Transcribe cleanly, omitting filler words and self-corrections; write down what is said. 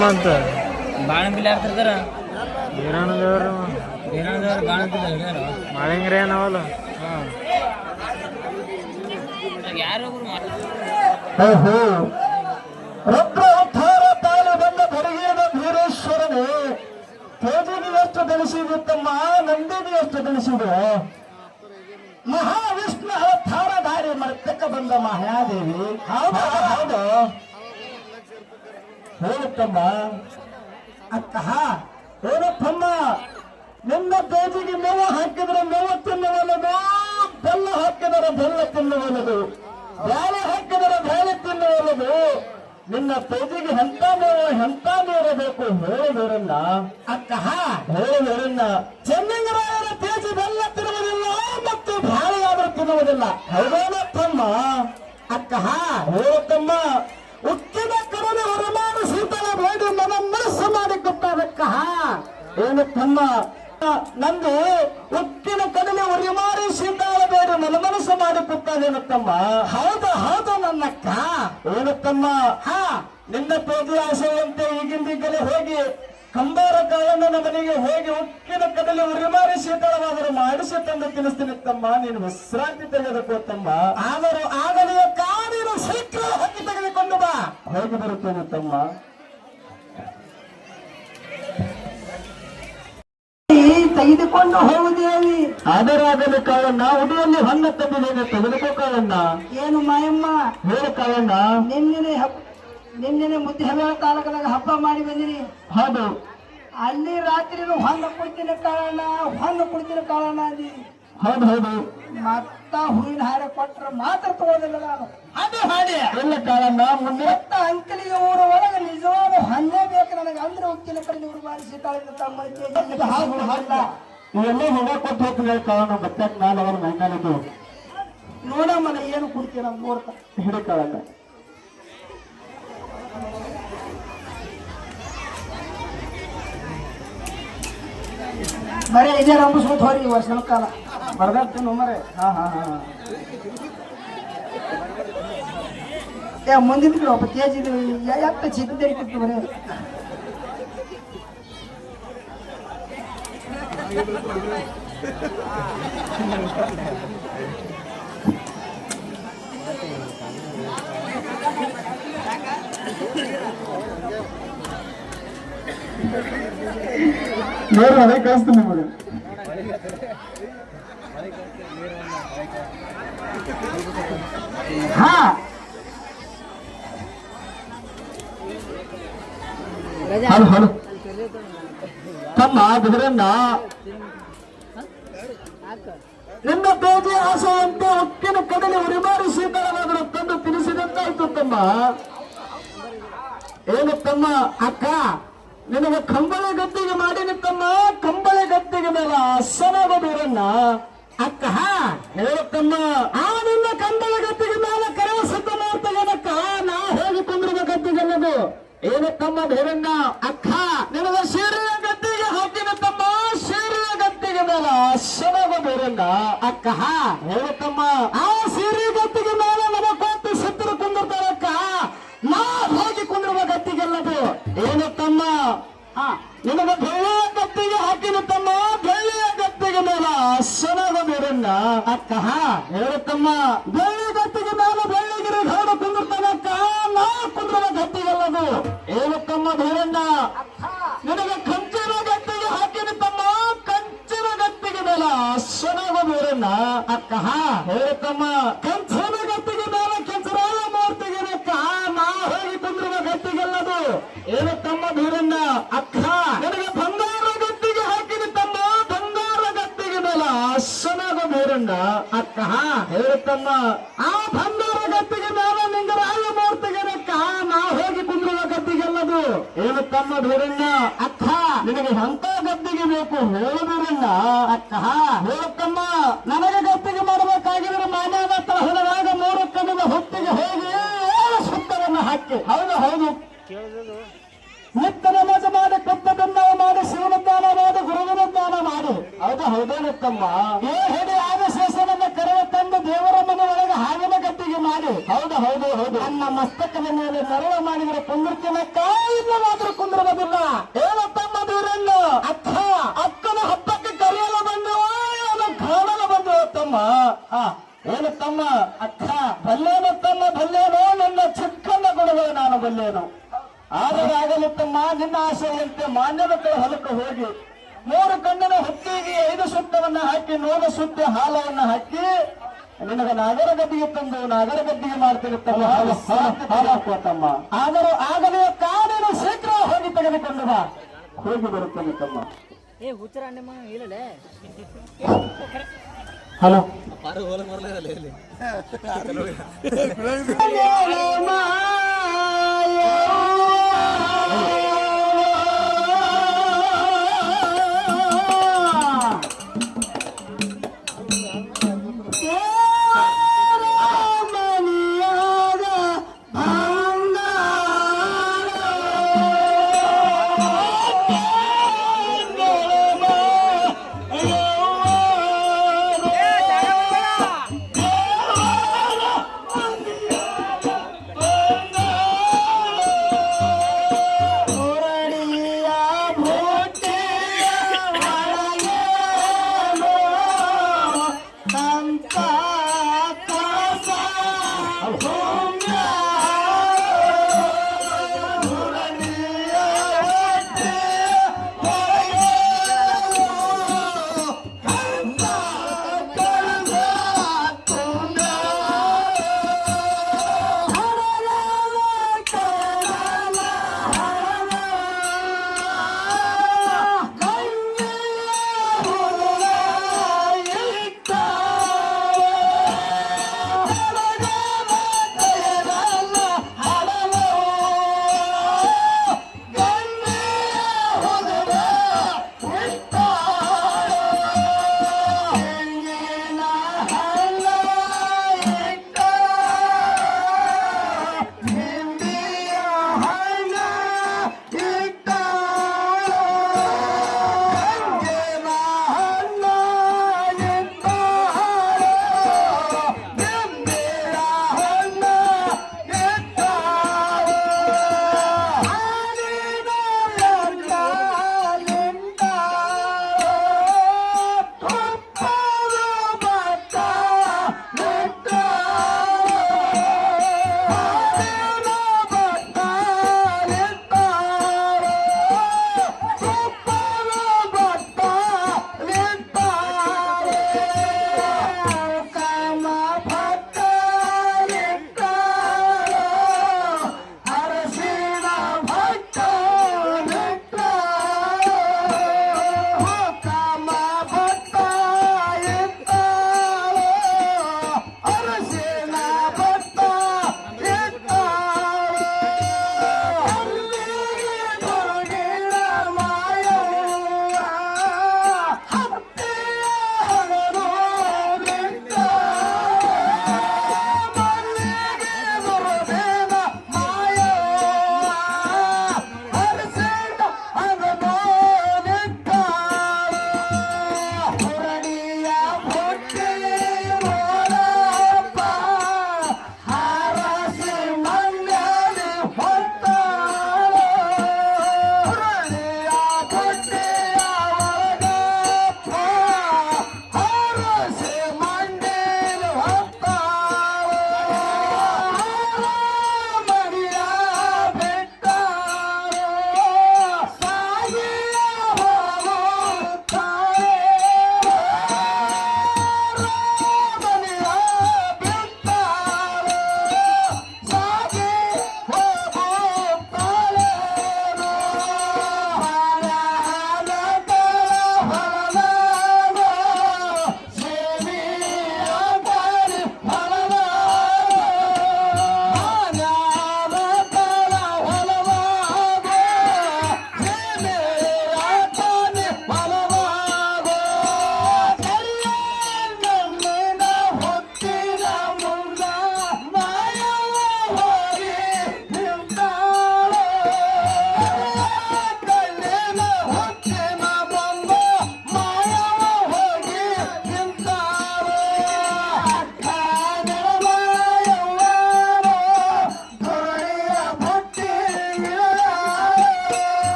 ಮತ್ತ ಬಾಣ ಬಿಲ್ ಆಡ್ತಿರ್ತಾರ ಬೀರಣ್ಣದವ್ರು ಏನಾದ್ರು ಬಾಣ ಬಿಲ್ ಹಿಡಿದಾರ ಮಾಳಿಂಗ್ರೆ ಏನವಲ್ಲ ಯಾರು ರುದ್ರೋದ್ಧಾರ ತಾಳು ಬಂದ ಬರಿಗೇದ ಭೀರೇಶ್ವರನೇ ತೇಜಿಗೆ ಎಷ್ಟು ತಿಳಿಸಿದೆ ತಮ್ಮ ನಂದಿಗೆ ಎಷ್ಟು ತಿಳಿಸಿದೆ ಮಹಾವಿಷ್ಣು ಅವತಾರ ದಾರಿ ಮರ್ತಕ್ಕ ಬಂದ ಮಹಾದೇವಿ ಹೌದು ಹೌದು ಹೇಳುತ್ತಮ್ಮ ಅಕ್ಕ ಏನಪ್ಪಮ್ಮ ನಿನ್ನ ತೇಜಿಗೆ ಮೇವು ಹಾಕಿದ್ರೆ ಮೇವು ತಿನ್ನುವಲ್ಲದು ಬೆಲ್ಲ ಹಾಕಿದರೆ ಬೆಲ್ಲ ತಿನ್ನುವಲ್ಲದು ಬೇಳೆ ಹಾಕಿದರೆ ಬೇಳೆ ತಿನ್ನುವಲ್ಲದು ನಿನ್ನ ತೇಜಿಗೆ ಎಂತ ನೀರಬೇಕು ಹೇಳುವರನ್ನ ಅಕ್ಕ ಹೇಳುವರನ್ನ ಚೆನ್ನಂಗರಾಯರ ತೇಜಿ ಬೆಲ್ಲ ತಿನ್ನುವುದಿಲ್ಲ ಮತ್ತು ಬೇಳೆಯಾದರೂ ತಿನ್ನುವುದಿಲ್ಲ ಹೌದೇನಪ್ಪಮ್ಮ ಅಕ್ಕ ಹೇಳುತ್ತಮ್ಮ ಉಕ್ಕಿನ ಕರನೆ ಹೊರಮಾಡು ಶೀತಲ ಬೇಡಿ ನನ್ನ ಮನಸ್ಸು ಮಾಡಿಕೊಟ್ಟದಕ್ಕ ಏನು ತಮ್ಮ ನಂದು ಉಕ್ಕಿನ ಕಡಲೆ ಉರಿಮಾರಿ ಶೀತಾಳ ಬೇಡಿ ನನ್ನ ಮನಸ್ಸು ಮಾಡಿಕೊಟ್ಟದೇನು ತಮ್ಮ ಹೌದು ಹೌದು ನನ್ನಕ್ಕ ಏನು ತಮ್ಮ ನಿನ್ನ ಪೇಜಿ ಆಸೆಯಂತೆ ಈಗಿಂದೀಗಲೇ ಹೋಗಿ ಕಂಬಾರ ಕಾಳಣ್ಣನ ಮನೆಗೆ ಹೋಗಿ ಉಕ್ಕಿನ ಕಡಲೆ ಉರಿಮಾರಿ ಶೀತಳವಾದರೂ ಮಾಡಿಸಿ ತಂದು ತಿನ್ನಿಸ್ತೀನಿ ತಮ್ಮ ನೀನು ವಿಶ್ರಾಂತಿ ತೆಗೆದುಕೋ ತಮ್ಮ ಆದರೂ ಆಗಲಿಯ ಕಾಡಿನ ಶೀಘ್ರ ಹೋಗಿ ತೆಗೆದುಕೊಂಡು ಬಾ ಹೋಗಿ ಬರುತ್ತೇನೆ ತಮ್ಮ ತೆಗೆದುಕೊಂಡು ಹೋಗುದೇವಿ ಅದರಾಗಲಿ ಕಾಳಣ್ಣ ಉಡಿಯಲ್ಲಿ ಹೊನ್ನ ತಂದಿದ್ದೇನೆ ತೆಗೆದುಕೋ ಕಾಳಣ್ಣ ಏನು ಮಾಯಮ್ಮ ಹೇಳು ಕಾಳಣ್ಣ ನಿನ್ನೆ ಮುದ್ದೆ ಹಬ್ಬ ತಾಲೂಕದಾಗ ಹಬ್ಬ ಮಾಡಿ ಬಂದಿನಿ ಹೌದು ಅಲ್ಲಿ ರಾತ್ರಿ ಹೊಂದ ಕುಡ್ತೀನಿ ಕಾಳಣ್ಣ ಅಂದಿ ಹೌದು ಹೌದು ಮತ್ತ ಹೂವಿನ ಹಾರ ಕೊಟ್ರ ಮಾತ್ರ ತಗೋದಿಲ್ಲ ನಾನು ಅದೇ ಹಾಡಿ ಎಲ್ಲ ಕಾಳಣ್ಣ ಮುಂದೆ ಮತ್ತ ಅಂಕಲಿಗೆ ಊರ ಒಳಗೆ ನಿಜವಾದ ಹೊನ್ನೇ ಬೇಕು ನನಗೆ ಅಂದ್ರೆ ಉಕ್ಕಿನ ಕಡೆ ಊರು ಬಾರಿಸಿದ್ದಾಳೆ ತಮ್ಮ ಇವೆಲ್ಲ ಹೊಗ ಕೊಟ್ಟು ಹೋಗ್ತೀನಿ ಕಾಳಣ್ಣ ಮತ್ತೆ ನಾನು ಅವರ ಮೈನಾಲಿದ್ದು ನೋಡಮ್ಮನ ಏನು ಕುಡ್ತೀರ ನೋಡ್ತಾ ಹಿಡಿ ಕಾಳಣ್ಣ ಬರೀ ಇದೇ ರಂಬಿಸ್ಬಿಟ್ಟು ಹೋರಿ ವರ್ಷ ಕಾಲ ಬರ್ದಾಗ್ತೀನಿ ಮರೆ ಮುಂದಿನ ಒಬ್ಬ ತೇಜ್ ಯಾಕೆ ಚಿಂತೆ ಬರೀ నేను అదే కాస్తున్నా మరి హలో హలో ತಮ್ಮ ಬಿದ್ರನ್ನ ನಿನ್ನ ತೇಜಿ ಆಸೆಯಂತೆ ಉಕ್ಕಿನ ಕಡಲೆ ಉರಿಮಾರಿ ಶೀತಳವಾದರೂ ತಂದು ತಿನಿಸಿದಂತಾಯ್ತು ತಮ್ಮ ಏನು ತಮ್ಮ ಅಕ್ಕ ನಿನಗೆ ಕಂಬಳಿ ಗದ್ದಿಗೆ ಮಾಡಿನ ತಮ್ಮ ಕಂಬಳಿ ಗದ್ದಿಗೆ ಮೇಲೆ ಅಸನಾಗ ಬೀರಣ್ಣ ಅಕ್ಕ ಹೇಳುತ್ತಮ್ಮ ಆ ನಿನ್ನ ಕಂಬಳಿ ಗದ್ದಿಗೆ ಮೇಲೆ ಕರೆಯ ಸಿದ್ಧ ಮಾಡ್ತೇನಕ್ಕ ನಾ ಹೋಗಿ ಕುಂದ್ರುವ ಗದ್ದಿಗೆಲ್ಲದು ಏನು ತಮ್ಮ ಬೀರಣ್ಣ ಅಕ್ಕ ನಿನಗೆ ಸೀರೆಯ ಗದ್ದಿಗೆ ಹಾಕಿನ ತಮ್ಮ ಸೀರೆಯ ಗದ್ದಿಗೆ ಮೇಲೆ ಅಸನಾಗ ಬೀರಣ್ಣ ಅಕ್ಕ ಹೇಳುತ್ತಮ್ಮ ಆ ಸೀರೆ ಗದ್ದಿಗೆ ಮೇಲೆ ನಮಗೆ ಕೊಟ್ಟು ಸಿದ್ಧರು ಕುಂದಿರ್ತಾರಕ್ಕ ನಾ ಹೋಗಿ ಕುಂದಿರುವ ಗದ್ದಿಗೆಲ್ಲದು ಏನು ತಮ್ಮ ನಿನಗೆ ಬೆಳ್ಳಿಯ ಗದ್ದಿಗೆ ಹಾಕಿನ ತಮ್ಮ ಬೆಳ್ಳಿಯ ಗದ್ದಿಗೆ ಮೇಲೆ ಅಸನಾಗ ಬೀರಣ್ಣ ಅಕ್ಕ ಹೇಳುತ್ತಮ್ಮ ಬೆಳ್ಳಿ ಗದ್ದಿಗೆ ಮೇಲೆ ಬೆಳ್ಳಿಗಿರಿ ಗೌಡ ಕುಂದಿರ್ತಾನಕ್ಕ ನಾ ಕುಂದಿರುವ ಗದ್ದಿಗೆಲ್ಲದು ಏನು ತಮ್ಮ ಬೀರಣ್ಣ ನಿನಗೆ ಕಂಚಿನ ಗದ್ದಿಗೆ ಹಾಕಿನ ತಮ್ಮ ಕಂಚಿನ ಗದ್ದಿಗೆ ಮೇಲೆ ಅಸನಾಗ ಬೀರಣ್ಣ ಅಕ್ಕ ಹೇಳುತ್ತಮ್ಮ ಕಂಚಿನ ಗದ್ದಿಗೆ ಮೇಲೆ ಕೆಂಚರಾಯ ಮೂರ್ತಿಗೆನಕ್ಕ ನಾ ಹೋಗಿ ಕುಂದಿರುವ ಗದ್ದಿಗೆಲ್ಲದು ಏನು ತಮ್ಮ ಬೀರಣ್ಣ ಅಕ್ಕ ನನಗೆ ಬಂಗಾರ ಗದ್ದಿಗೆ ಹಾಕಿದ ತಮ್ಮ ಬಂಗಾರ ಗದ್ದಿಗೆ ಮೇಲೆ ಅಸನಾಗ ಬೀರಣ್ಣ ಅಕ್ಕ ಹೇಳುತ್ತಮ್ಮ ಆ ಬಂಗಾರ ಗದ್ದಿಗೆ ಮೇಲೆ ನಿಂಗರಾಯ ಮೂರ್ತಿಗೆನಕ್ಕ ನಾ ಹೋಗಿ ಕುಂದಿರುವ ಗದ್ದಿಗೆಲ್ಲದು ಏನು ತಮ್ಮ ಬೀರಣ್ಣ ಅಕ್ಕ ನಿನಗೆ ಎಂತ ಗದ್ದಿಗೆ ಬೇಕು ಹೇಳು ಬೀರಣ್ಣ ಅಕ್ಕ ಹೇಳುತ್ತಮ್ಮ ನನಗೆ ಗದ್ದಿಗೆ ಮಾಡಬೇಕಾಗಿದ್ರೆ ಮಾನ್ಯದ ಹೊಲದಾಗ 3 ಕಣ್ಣಿನ ಹೊತ್ತಿಗೆ ಹೋಗಿ ಸುತ್ತವನ್ನು ಹಾಕಿ ಹೌದು ಹೌದು ನಿತ್ಯ ನಮಾಜ ಮಾಡಿ ಕತ್ತದನ್ನ ಮಾಡಿ ಶಿವನದಾನ ಮಾಡಿ ಗುರುವಿನದಾನ ಮಾಡಿ ಹೌದು ಹೌದೇನತ್ತಮ್ಮ ಏ ಹೇಳಿ ಆದಿಶೇಷನನ್ನ ಕರೆಯ ತಂದು ದೇವರ ಮನೆ ಒಳಗೆ ಹಾವಿನ ಗದ್ದಿಗೆ ಮಾಡಿ ಹೌದು ಹೌದು ಹೌದು ನನ್ನ ಮಸ್ತಕದ ಮೇಲೆ ನೆರಳು ಮಾಡಿದರೆ ಕುಂದಿರ್ತೀನಕ್ಕ ಇಲ್ಲವಾದ್ರೂ ಕುಂದ್ರ ಆದರೆ ಆಗಲಿ ತಮ್ಮ ನಿನ್ನ ಆಸೆಯಂತೆ ಮಾನ್ಯದ ಹೊಲಕ್ಕೆ ಹೋಗಿ 3 ಕಣ್ಣಿನ ಹೊತ್ತಿಗೆ 5 ಸುತ್ತವನ್ನ ಹಾಕಿ 100 ಸುತ್ತಿ ಹಾಲವನ್ನ ಹಾಕಿ ನಿನಗ ನಾಗರಗದ್ದಿಗೆ ತಂದು ನಾಗರಗದ್ದಿಗೆ ಮಾಡ್ತೀನಿ ತಮ್ಮ ಹಾಕುವತ್ತಮ್ಮ. ಆದರೂ ಆಗಲೇ ಕಾಡಿನ ಶೀಘ್ರ ಹೋಗಿ ತೆಗೆದುಕೊಂಡು ಬಾ. ಹೋಗಿ ಬರುತ್ತೇನೆ ತಮ್ಮ. ಏ ಹುಚ್ಚರ ನಿಮ್ಮ ಇಲ್ಲಲೇ ಹಲೋ